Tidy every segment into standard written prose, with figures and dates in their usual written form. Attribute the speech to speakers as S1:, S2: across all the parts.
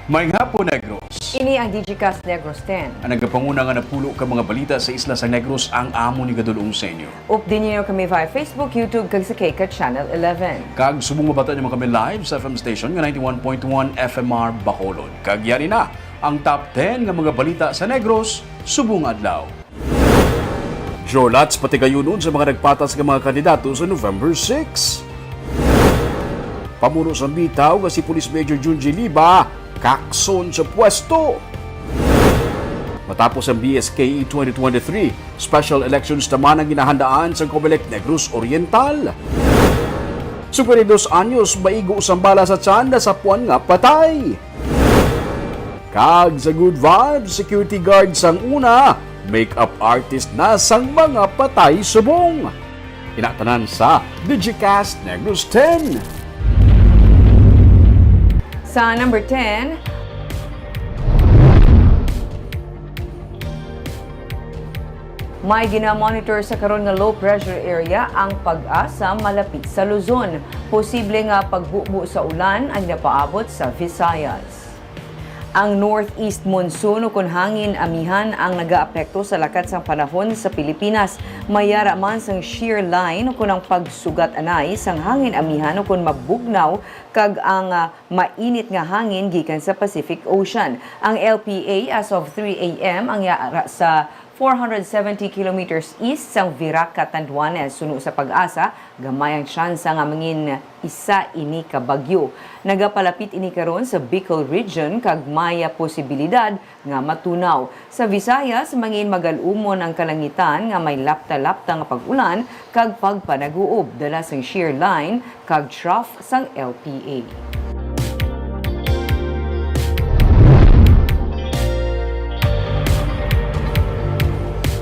S1: Maayong hapon, Negros.
S2: Ini ang Digicast Negros X.
S1: Ang nagpanguna nga napulo ka mga balita sa isla sa Negros ang amo ni Gadulong Senyo.
S2: Update niyo kami via Facebook, YouTube, kag sa Kika Channel 11.
S1: Kag subong mabata niyo kami live sa FM station nga 91.1 FMR Bacolod. Kag yari na ang top 10 nga mga balita sa Negros subong adlaw. Jolats pati kayo nun sa mga nagpatas nga mga kandidato sa November 6. Pamuno sa bitaw nga si Police Major Junji Liba kakson sa pwesto. Matapos ang BSKE 2023, special elections naman ang ginahandaan sa Comelec Negros Oriental. 52 anyos maigo usang bala sa tiyan sa puwan nga patay. Kag sa good vibes, security guard sang una, makeup artist na sang mga patay subong. Inatanan sa Digicast Negros 10.
S2: Sa number 10, may ginamonitor sa karon nga low pressure area ang pag-asa malapit sa Luzon. Posible nga pagbubo sa ulan ang napaabot sa Visayas. Ang northeast monsoon o kun hangin amihan ang nagaapekto sa lakat sang panahon sa Pilipinas. Mayara man sang shear line o kun ang pagsugat anay sang hangin amihan o kun mabugnaw kag ang mainit nga hangin gikan sa Pacific Ocean. Ang LPA as of 3 a.m. ang yara sa 470 kilometers east sang Virac, Catanduanes. Suno sa pag-asa, gamay ang tsansa nga mangin isa ini ka bagyo. Nagapalapit ini karon sa Bicol region kag maya posibilidad nga matunaw. Sa Visayas, mangin magalumon ang kalangitan nga may lapta-lapta nga pag-ulan kag pagpanaguob dala sang shear line kag trough sang LPA.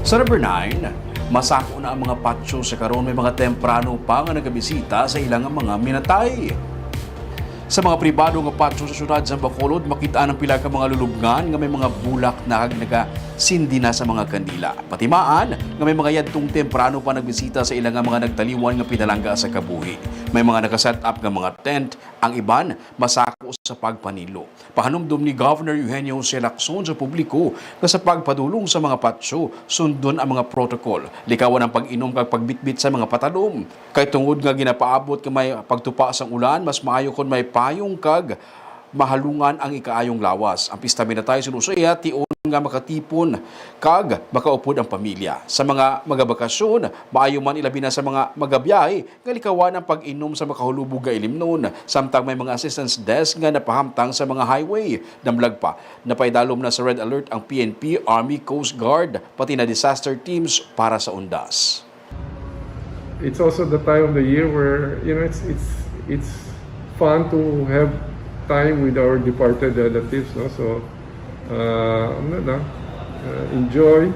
S1: Sa number 9, masako na ang mga patso sa karon may mga temprano pa nga nagabisita sa ilang mga minatay. Sa mga pribado nga patso sa syudad sa Bacolod, makita ang pila ka mga lulubngan nga may mga bulak na nagasindi na sa mga kandila. Patimaan nga may mga yadtong temprano pa nagbisita sa ilang mga nagtaliwan nga pinalangga sa kabuhi. May mga nakaset up nga mga tent, ang iban masako sa pagpanilo. Pahanumdum ni Governor Eugenio Jose Lacson sa publiko nga sa pagpadulong sa mga patso, sundon ang mga protocol. Likawan ang pag-inom kag pagbitbit sa mga patalom. Kay tungod nga ginapaabot nga may pagtupa sang ulan, mas maayo kon may payong kag mahalungan ang ikaayong lawas. Ang pista minatay sinusaya tion nga makatipon kag makaupod ang pamilya. Sa mga magabakasyon, maayo man ilabi na sa mga magabiyahe nga likawan ang pag-inom sa makahulubog nga ilimnon. Samtang may mga assistance desk nga napahamtang sa mga highway. Damlag pa, napaidalom na sa red alert ang PNP, Army, Coast Guard, pati na disaster teams para sa undas.
S3: It's also the time of the year where it's fun to have time with our departed relatives, no? So enjoy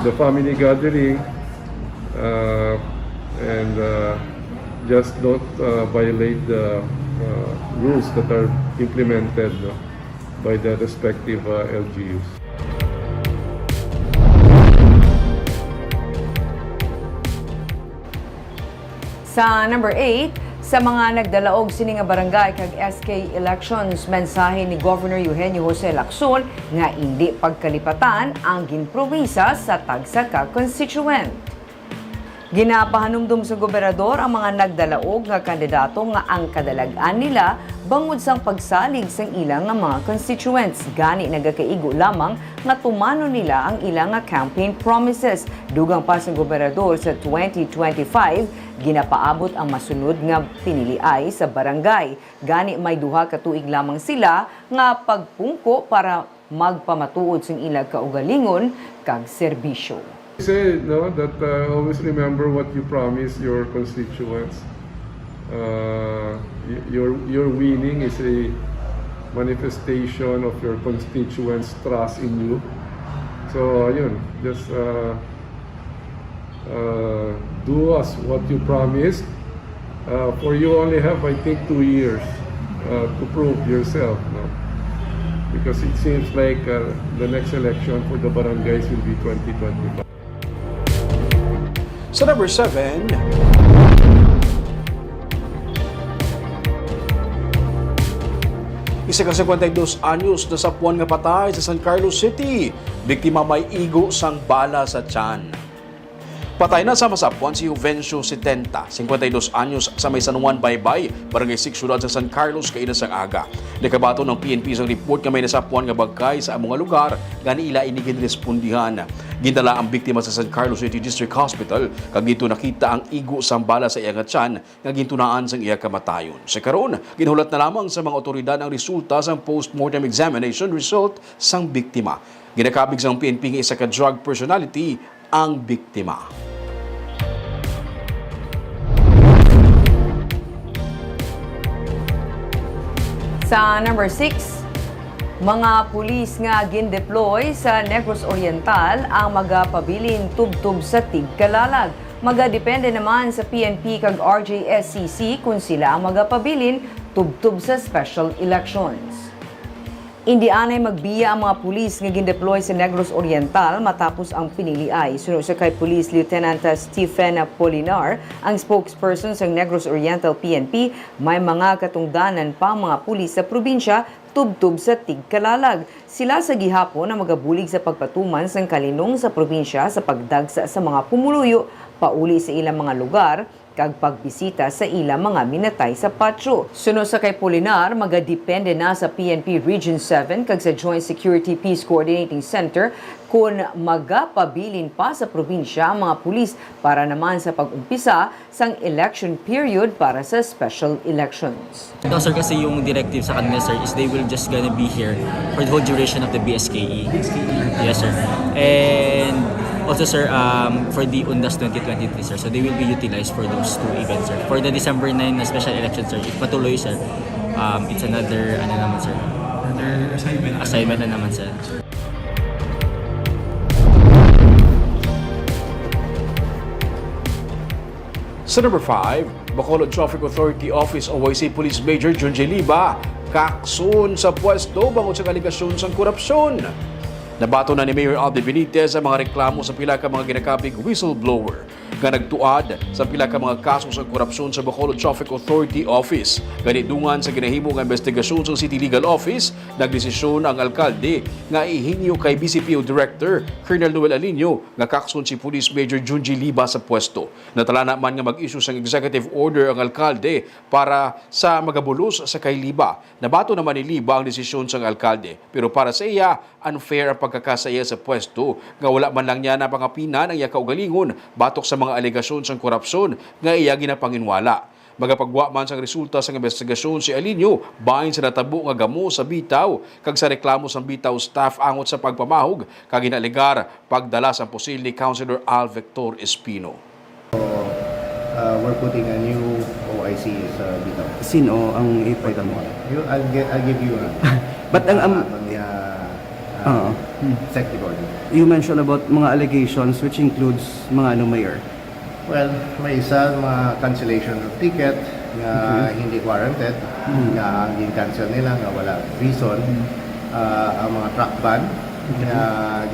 S3: the family gathering and just don't violate the rules that are implemented, no, by the respective LGUs.
S2: Sa number 8, sa mga nagdalaog sini nga barangay kag SK elections, mensahe ni Governor Eugenio Jose Lacson nga hindi pagkalipatan ang ginpromisa sa tagsa ka constituent. Ginapahanumdum sa gobernador ang mga nagdalaog nga kandidato nga ang kadalagan nila bangod sang pagsalig sang ilang nga mga constituents. Gani nagakaigo lamang nga tumano nila ang ilang nga campaign promises. Dugang pa sang gobernador sa 2025, ginapaabot ang masunod nga piniliay sa barangay. Gani may duha ka tuig lamang sila nga pagpungko para magpamatuod sang ilang kaugalingon kag serbisyo.
S3: Say no that always remember what you promise your constituents. Your winning is a manifestation of your constituents' trust in you. So yun, just do as what you promised. For you only have, I think, 2 years to prove yourself, no? Because it seems like the next election for the barangays will be 2025.
S1: Sa number 7, Isa ka 52 anyos na sapuan nga patay sa San Carlos City. Biktima may igo sang bala sa tiyan. Patay na sa masapuan si Juvencio 70, 52 anyos sa may San Juan Baybay, barangay 6 syudad sa San Carlos, kainas ang aga. Nakabato ng PNP sa report nga may nasapuan nga bagkay sa among lugar, gani ila inigid respondihan. Gindala ang biktima sa San Carlos City District Hospital, kag dito nakita ang igo sang bala sa iyang tiyan nga gintunaan sang iya kamatayon. Sa karon, ginulat na lamang sa mga otoridad ang resulta sang post-mortem examination result sang biktima. Ginakabig sang PNP nga isa ka drug personality ang biktima.
S2: Sa number 6, mga pulis nga gin-deploy sa Negros Oriental ang magapabilin tubtub sa Tigkalalag. Magadepende naman sa PNP kag RJSCC kung sila ang magapabilin tubtub sa special elections. Indianay magbiya ang mga pulis nga gin-deploy sa Negros Oriental matapos ang piniliay. Sunod sa kay Police Lieutenant Stephen Polinar, ang spokesperson sa Negros Oriental PNP, may mga katungdanan pa mga pulis sa probinsya tubtub sa Tigkalalag. Sila sa gihapon na magabulig sa pagpatuman sang kalinong sa probinsya sa pagdagsa sa mga pumuluyo pauli sa ilang mga lugar kag pagbisita sa ilang mga minatay sa patro. Sunod sa kay Polinar, magadepende na sa PNP Region 7 kag sa Joint Security Peace Coordinating Center kung magapabilin pa sa probinsya ang mga pulis para naman sa pag-umpisa sang election period para sa special elections.
S4: Ito sir, kasi yung directive sa kanila sir is they will just gonna be here for the whole duration of the BSKE. Yes sir. And also sir, for the UNDAS 2023 sir, so they will be utilized for those two events sir. For the December 9 na special election sir, if patuloy sir, it's another ano naman sir, another assignment na naman sir.
S1: Sa number 5, Bacolod Traffic Authority Office OYC Police Major Junji Liba kakson sa pwesto bangod sa aligasyon sa korupsyon. Nabato na ni Mayor Alden Benitez ang mga reklamo sa pila ka mga ginakabig whistleblower nga nagtuad sa pila ka mga kaso sa korupsyon sa Bacolod Traffic Authority Office. Ganidungan sa ginahimong investigasyon sa City Legal Office, nagdesisyon ang alkalde nga ihinyo kay BCPO Director Colonel Noel Alinio nga kakson si Police Major Junji Liba sa pwesto. Natala naman nga mag-issue sang executive order ang alkalde para sa magabulos sa kay Liba. Nabato naman ni Liba ang desisyon sang alkalde, pero para sa iya unfair ang pagkakasaya sa pwesto nga wala man lang niya na pangapinan ang iya kaugalingon batok sa mga alegasyon sang korupsyon nga iya ginapanginwala. Magapagwa man sang resulta sang investigasyon si Alinio bahin sa natabo nga gamo sa bitaw kag sa reklamo sang bitaw staff angot sa pagpamahog kag ginalegar pagdala sang pusil ni Councilor Al Victor Espino.
S5: We're putting a new OIC sa bitaw.
S6: Sino ang ipaitan mo?
S5: I'll give you
S6: But
S5: executive order.
S6: you mentioned about mga allegations which includes mga mayor.
S5: Well, may isa mga cancellation of ticket nga hindi warranted, nga gin-cancel nila nga wala reason. Ang mga truck ban nga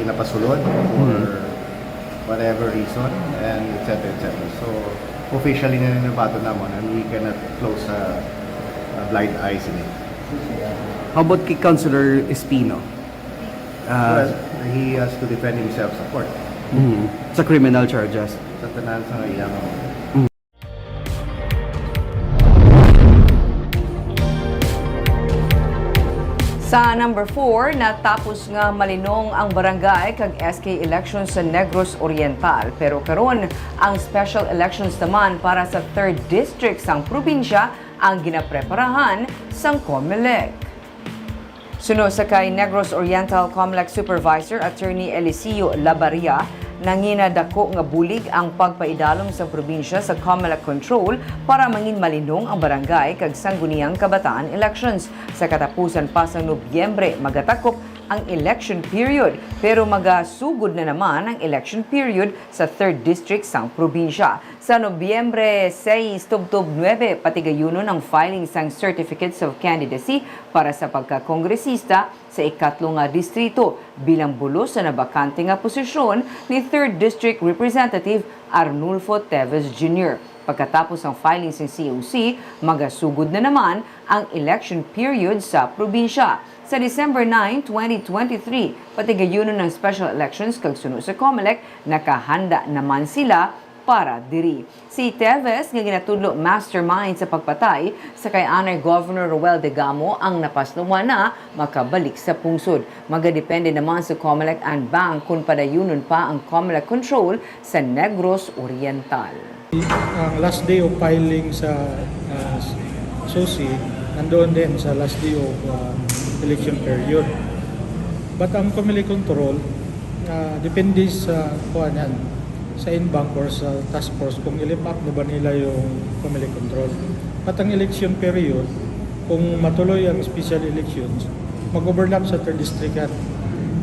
S5: ginapasulod for whatever reason, and etc. So, officially na nabato naman and we cannot close a blind eyes in it.
S6: How about kay Councilor Espino?
S5: Well, he has to defend himself sa court.
S6: Sa criminal charges.
S5: Sa tanan sa iyang
S2: Sa number 4, natapos nga malinong ang barangay kag SK elections sa Negros Oriental. Pero karon ang special elections naman para sa 3rd District sang probinsya ang ginapreparahan sang COMELEC. Sunod sa kay Negros Oriental COMELEC Supervisor Attorney Eliseo Labaria, nanginadako nga bulig ang pagpaidalom sa probinsya sa COMELEC control para mangin malinong ang barangay kag sangguniang kabataan elections. Sa katapusan pa sa Nobyembre magatakop ang election period, pero magasugod na naman ang election period sa 3rd District sang probinsya. Sa Nobyembre 6 tubtob 9 patigayunon ang filing sang Certificates of Candidacy para sa pagkakongresista sa ikatlong nga distrito bilang bulos sa nabakante nga posisyon ni 3rd District Representative Arnulfo Teves Jr. Pagkatapos ng filings ng COC, magasugod na naman ang election period sa probinsya. Sa December 9, 2023, pati gayuno ng special elections kag suno sa COMELEC, nakahanda naman sila para diri. Si Teves nga ginatudlo mastermind sa pagpatay sa kay Anay Governor Roel Degamo ang napasnuwan na makabalik sa pungsod. Magadepende naman sa COMELEC and Bank kung padayunon pa ang COMELEC control sa Negros Oriental.
S7: Ang last day of filing sa SOSI, nandoon din sa last day of election period. But ang COMELEC control, depende sa sa in-bank or sa task force kung ilipat na ba nila yung COMELEC control. At ang election period, kung matuloy ang special elections, mag-overlap sa 3rd district yan.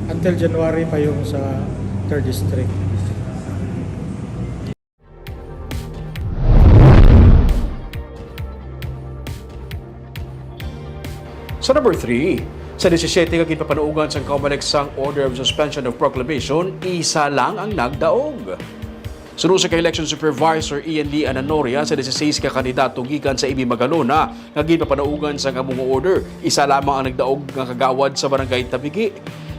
S7: Until January pa yung sa 3rd district.
S1: Sa number 3, sa 17 ka ginpapanuugan sa COMELEC sang Order of Suspension of Proclamation, isa lang ang nagdaog. Sunod sa ka-election supervisor Ian Lee Ananoria sa 16 ka kandidato gikan sa Ibi Magalona nga ginpapanuugan sa among order, isa lamang ang nagdaog nga kagawad sa barangay Tabigi.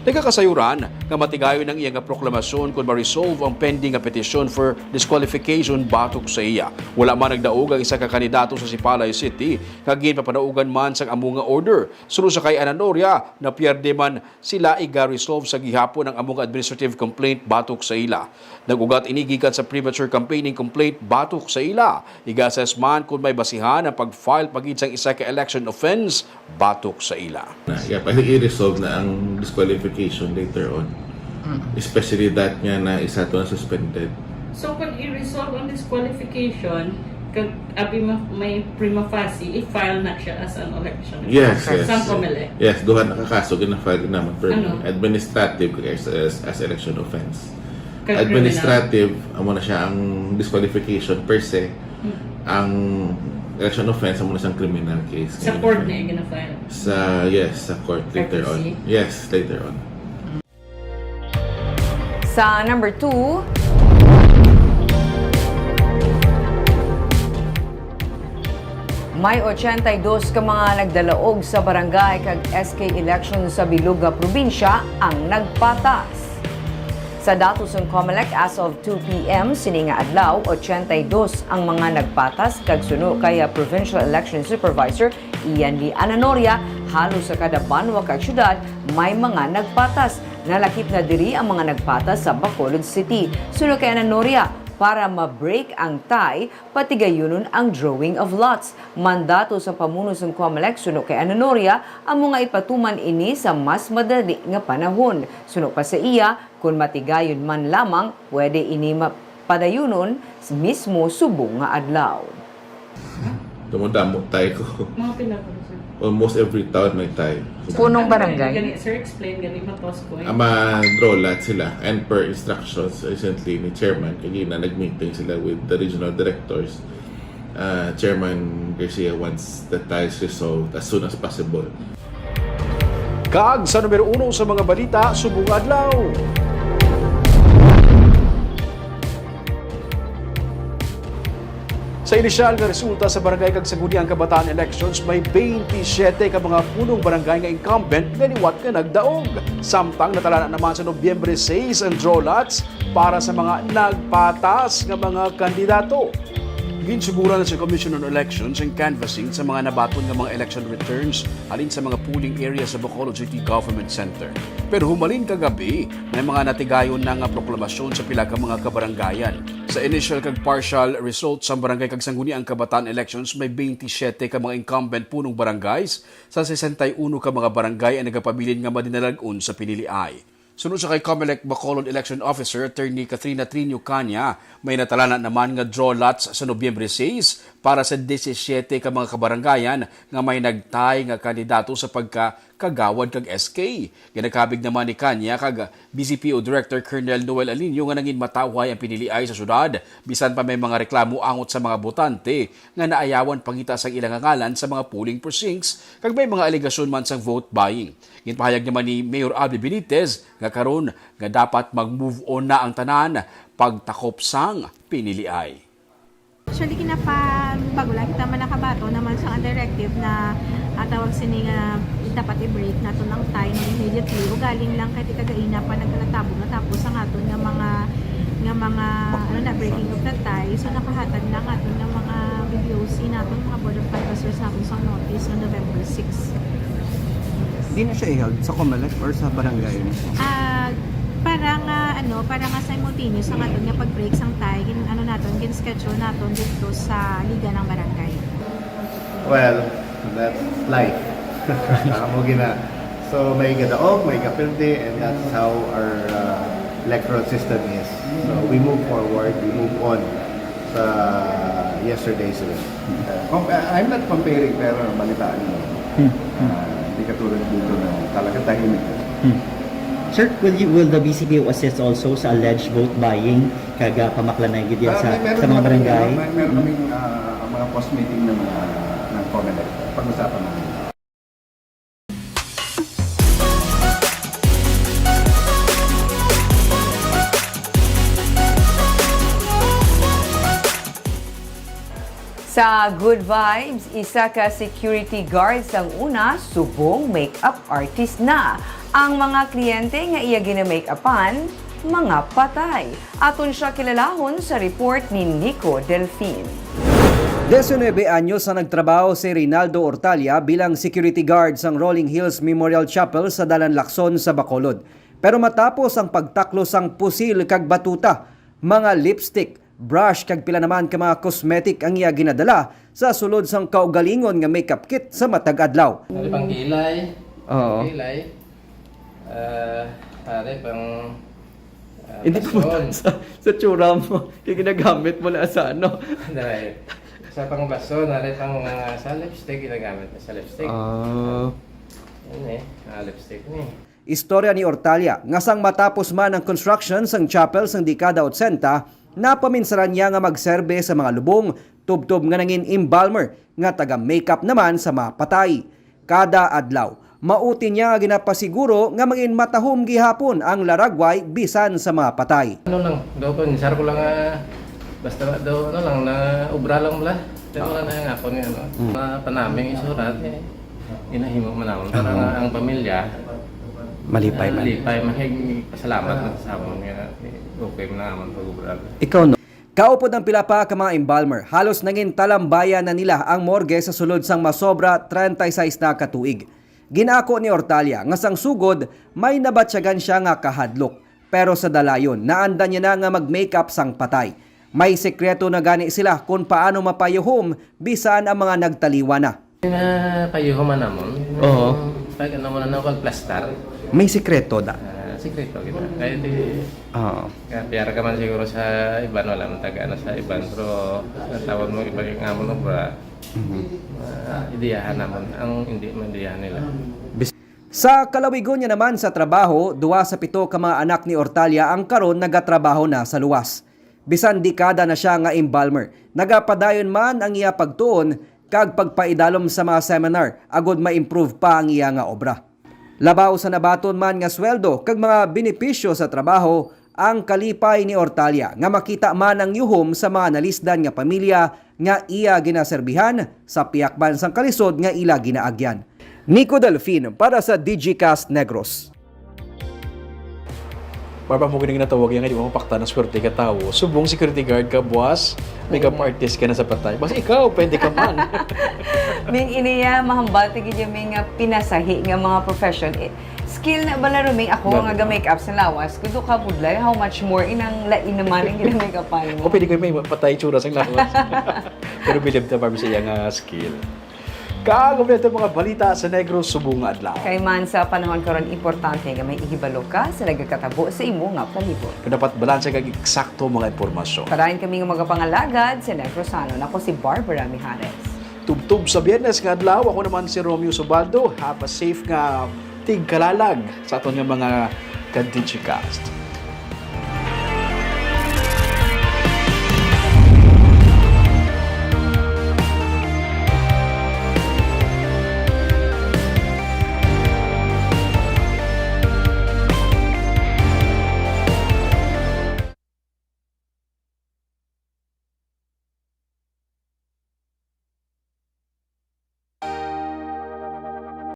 S1: Nagkakasayuran nga matigayon ng iyang proklamasyon kung ma-resolve ang pending nga petisyon for disqualification batok sa iya. Wala man nagdaog ang isa ka kandidato sa Sipalay City nga ginpapanaugan man sa among order. Sunod sa kay Ananoria na pierde man sila iga-resolve sa gihapon ang among administrative complaint batok sa ila. Nagugat inigikan sa premature campaigning complaint batok sa ila. Iga-assess man kung may basihan ang pag-file pagid sa isa ka election offense batok sa ila.
S8: Yeah, pwede i-resolve na ang disqualification later on. Especially that nga na isa to na suspended.
S9: So, kung i-resolve ang disqualification, kag abi may prima facie, i-file na siya as an election.
S8: Yes, yes.
S9: Sa COMELEC.
S8: Yes, duha nakakaso gina-file naman per
S9: Ano?
S8: administrative as election offense.
S9: Kag
S8: Administrative, amo na siya ang disqualification per se. Ang election offense amo na siyang criminal case.
S9: Sa court na yung gina-file.
S8: Sa court later on.
S9: Courtesy?
S8: Yes, later on.
S2: Sa number 2, may 82 ka mga nagdalaog sa barangay kag SK election sa bilog nga probinsya ang nagpatas. Sa datos ng COMELEC as of 2 p.m. sininga adlaw, 82 ang mga nagpatas kag suno kay Provincial Election Supervisor Ian Lee Ananoria. Halos sa kada banwa kag syudad may mga nagpatas. Nalakip na diri ang mga nagpatas sa Bacolod City. Suno kay Ananoria, para ma-break ang tie, pati gayunon ang drawing of lots. Mandato sa pamuno ng COMELEC suno kay Ananoria ang mga ipatuman ini sa mas madali nga panahon. Suno pa sa iya, kung matigayon man lamang, pwede ini padayunon mismo subong nga adlaw.
S8: Tumudamot tayo ko.
S9: Mga pinapalo, sir.
S8: Almost every town may tayo.
S2: Punong barangay.
S9: Sir, explain gani matos ko.
S8: Ama draw lot sila and per instructions recently ni chairman kagina nag-meeting sila with the regional directors. Chairman Garcia wants the ties resolved as soon as possible.
S1: Kag sa numero 1 sa mga balita, subong adlaw. Sa inisyal nga resulta sa barangay kag Sangguniang Kabataan elections, may 27 ka mga punong barangay nga incumbent nga liwat nga nagdaog. Samtang natalana naman sa Nobyembre 6 ang draw lots para sa mga nagpatas nga mga kandidato. Ginsugura na sa Commission on Elections ang canvassing sa mga nabaton nga mga election returns alin sa mga polling area sa Bacolod City Government Center. Pero humalin kagabi, may mga natigayon na nga proklamasyon sa pila ka mga kabarangayan. Sa initial kag partial results sa barangay kag Sangguniang Kabataan elections, may 27 ka mga incumbent punong barangays sa 61 ka mga barangay ang nagapabilin nga madinalag-on sa piniliay. Sunod sa kay COMELEC Bacolod Election Officer Attorney Katrina Trinio Canya, may natalana naman nga draw lots sa Nobyembre 6 para sa 17 ka mga kabarangayan nga may nagtay nga kandidato sa pagkagawad kag SK. Ginakabig naman ni Canya kag BCPO Director Colonel Noel Alinio nga nangin matawhay ang piniliay sa syudad bisan pa may mga reklamo angot sa mga botante nga naayawan pangita sang ilang ngalan sa mga polling precincts kag may mga alegasyon man sang vote buying. Ginpahayag naman ni Mayor Abby Benitez nga karon nga dapat mag-move on na ang tanan pagtakop sang piniliay.
S10: Actually, bago lang kita man nakabato naman sa directive na tawag sini nga dapat i-break nato ng time immediately o galing lang kay kagaina pa naglatabo na tapos ang aton nga mga ano na breaking of the tie, so nakahatag lang aton nga mga BDOC naton mga board of advisors naton sa notice on November 6.
S6: Di na siya i-held sa Comelec or sa barangay?
S10: Para nga simultaneous ang aton nga pag-break sang tie, gin schedule naton dito sa liga ng barangay.
S5: Well, that's life. So may gadaog, may kapilde, and that's how our electoral system is. So we move forward, we move on sa yesterday's event.
S11: I'm not comparing pero balitaan mo. Hindi katulad dito na talaga tahimik.
S12: Sir, will the BCPO assist also sa alleged vote buying kaga pamaklanay gid sa mga barangay?
S11: Meron kaming mga post meeting ng COMELEC. Pag-usapan namin.
S2: Sa Good Vibes, isa ka security guards ang una, subong makeup artist na. Ang mga kliyente nga iya gina-make-upan, mga patay. Aton siya kilalahon sa report ni Nico Delfin.
S6: 19 anyos na nagtrabaho si Reynaldo Ortalia bilang security guard sa Rolling Hills Memorial Chapel sa Dalan Lacson sa Bacolod. Pero matapos ang pagtaklos ang pusil kag batuta, mga lipstick, brush kag pila naman ka mga cosmetic ang iya ginadala sa sulod sang kaugalingon nga makeup kit sa matag adlaw.
S13: Hari pang kilay.
S6: Oo.
S13: Kilay. Hari pang
S6: Hindi po sa tsura mo, ginagamit mo na sa ano.
S13: Dahil sa pang baso, hari pang sa lipstick ginagamit na sa lipstick. Lipstick ni.
S6: Istorya ni Ortalia, ngasang matapos man ang construction sang chapel sang dekada 80, napaminsaran niya nga magserbe sa mga lubong, tubtob nga nangin embalmer, nga taga-makeup naman sa mga patay. Kada adlaw, mauti niya nga ginapasiguro nga mangin matahom gihapon ang laragway bisan sa mga patay.
S13: Ano lang, daw ko, nisar ko lang basta daw ano lang, na ubra lang mula. Pero wala na yung ako niya, panaming isurat, inahimo manamon. Para nga ang pamilya,
S6: Malipay man.
S13: Pasalamat na sa amon nga. Okay mo na naman pag-ubral.
S6: Ikaw no? Kaupod ang pila pa ka mga embalmer, halos nangin talambayan na nila ang morgue sa sulod sang masobra 36 na katuig. Ginako ni Ortalia nga sang sugod may nabatsyagan siya nga kahadlok. Pero sa dalayon, naanda niya na nga mag-makeup sang patay. May sekreto na gani sila kung paano mapayuhom bisan ang mga nagtaliwa na.
S13: Payuhom namon.
S6: Oo.
S13: Pag ano mo na pag-plastar.
S6: May sekreto da.
S13: Sikreto kita. Kaya di piyara ka man siguro sa iban, wala man taga sa iban, pero natawag mo iba yung amon o bra, ideyahan naman ang hindi mandiyahan nila.
S6: Sa kalawigon niya naman sa trabaho, 2 sa 7 ka mga anak ni Ortalia ang karon nagatrabaho na sa luwas. Bisan dekada na siya nga embalmer, nagapadayon man ang iya pagtuon kag pagpaidalom sa mga seminar agod ma-improve pa ang iya nga obra. Labaw sa nabaton man nga sweldo kag mga benepisyo sa trabaho ang kalipay ni Ortalia nga makita man ang yuhom sa mga nalisdan nga pamilya nga iya ginaserbihan sa piyakban sang kalisod nga ila ginaagyan. Nico Delfin para sa Digicast Negros.
S1: Barbara mo ganing natawag yan, hindi mo mapakta na swerte ka tao. Subong security guard ka, buwas, makeup artist ka na sa patay. Basta ikaw, pwede ka man.
S2: Ming iniya, mahambati gid yung pinasahi nga mga profession. Skill na bala ruming ako nga ga-makeup sa lawas. Kudo ka budlay, how much more inang lain naman ang gina-makeupan mo.
S1: O pwede ko may patay tsura sa lawas. Pero believe na Barbara sa iyang skill. Kaagumento mga balita sa Negros subong nga adlaw.
S2: Kay man sa panahon karon importante nga may ihibalo ka sa nagakatabo sa imo nga palibot.
S1: Dapat balanse kag eksakto mga impormasyon.
S2: Parahin kami nga magapangalagad sa Negrosano. Nako si Barbara Mijares.
S1: Tubtub sa Biyernes nga adlaw, ako naman si Romeo Subaldo. Have a safe nga tigkalalag sa aton nga mga ka-Digicast.